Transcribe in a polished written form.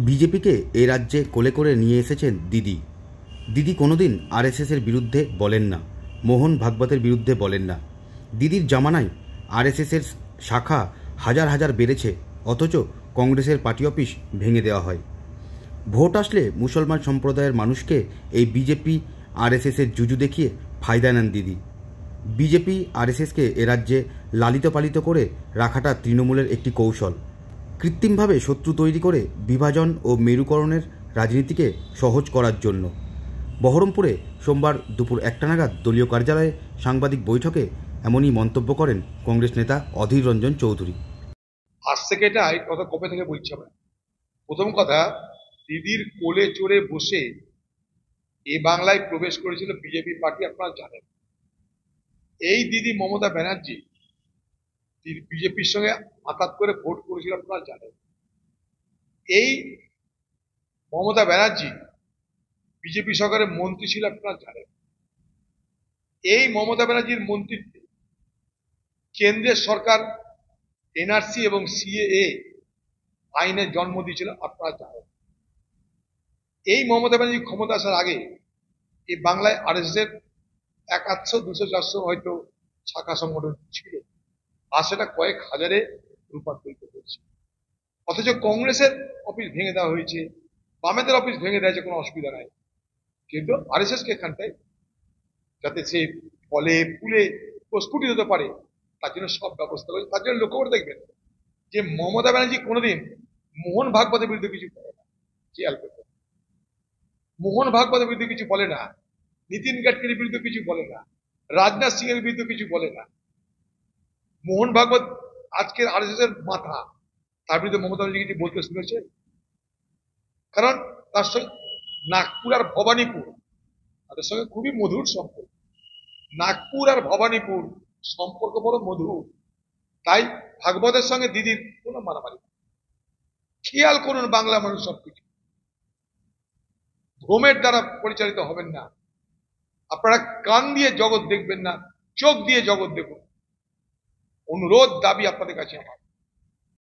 বিজেপিকে এ রাজ্যে কোলে করে নিয়ে এসেছেন দিদি। দিদি কোনোদিন আরএসএসের বিরুদ্ধে বলেন না, মোহন ভাগবতের বিরুদ্ধে বলেন না। দিদির জামানায় আরএসএসের শাখা হাজার হাজার বেড়েছে, অথচ কংগ্রেসের পার্টি অফিস ভেঙে দেওয়া হয়। ভোট আসলে মুসলমান সম্প্রদায়ের মানুষকে এই বিজেপি আরএসএসের জুজু দেখিয়ে ফায়দা নেন দিদি। বিজেপি আরএসএসকে এ রাজ্যে লালিত পালিত করে রাখাটা তৃণমূলের একটি কৌশল। কৃত্রিমভাবে শত্রু তৈরি করে বিভাজন ও মেরুকরণের রাজনীতিকে সহজ করার জন্য। বহরমপুরে সোমবার দুপুর 1টা নাগাদ দলীয় কার্যালয়ে সাংবাদিক বৈঠকে এমনই মন্তব্য করেন কংগ্রেস নেতা অধীর রঞ্জন চৌধুরী। আজ থেকে এটা কথা কবে থেকে বলছি আমরা। প্রথম কথা, দিদির কোলে চড়ে বসে এ বাংলায় প্রবেশ করেছিল বিজেপি পার্টি, আপনারা জানেন। এই দিদি মমতা ব্যানার্জি বিজেপির সঙ্গে আঘাত করে ভোট করেছিল, আপনারা জানেন। এই মমতা ব্যানার্জি বিজেপি সরকারের মন্ত্রী ছিল, আপনারা জানেন। এই মমতা ব্যানার্জির মন্ত্রিত্বে কেন্দ্রের সরকার এনআরসি এবং সিএএ আইনের জন্ম দিয়েছিল, আপনারা জানেন। এই মমতা ব্যানার্জি ক্ষমতা আসার আগে এই বাংলায় আরএসএস এর 100, 200, 400 হয়তো শাখা সংগঠন ছিল, আর সেটা কয়েক হাজারে রূপান্তরিত হয়েছে। অথচ কংগ্রেসের অফিস ভেঙে দেওয়া হয়েছে, বামেদের অফিস ভেঙে দেওয়া হয়েছে, কোনো অসুবিধা নাই। কিন্তু আরএসএস কে এখানটায় যাতে সে ফলে ফুলে প্রস্ফুটিত হতে পারে তার জন্য সব ব্যবস্থা করেছে। তার জন্য লক্ষ্য করে দেখবেন যে মমতা ব্যানার্জি কোনোদিন মোহন ভাগবতের বিরুদ্ধে কিছু বলে না, খেয়াল করবেন। মোহন ভাগবতের বিরুদ্ধে কিছু বলে না, নীতিন গাডকারির বিরুদ্ধে কিছু বলে না, রাজনাথ সিং এর বিরুদ্ধে কিছু বলে না। মোহন ভাগবত আজকের আরএসএস এর মাথা, তার বিরুদ্ধে মমতা ব্যানার্জি কিছু বলতে শুনেছে? কারণ তার সঙ্গে নাগপুর আর ভবানীপুর তাদের সঙ্গে খুবই মধুর সম্পর্ক। নাগপুর আর ভবানীপুর সম্পর্ক বড় মধুর, তাই ভাগবতের সঙ্গে দিদির কোনো মারামারি। খেয়াল করুন, বাংলা মানুষ সবকিছু ভ্রমের দ্বারা পরিচালিত হবেন না। আপনারা কান দিয়ে জগৎ দেখবেন না, চোখ দিয়ে জগৎ দেখুন। অনুরোধ, দাবি আপনাদের কাছে আমার।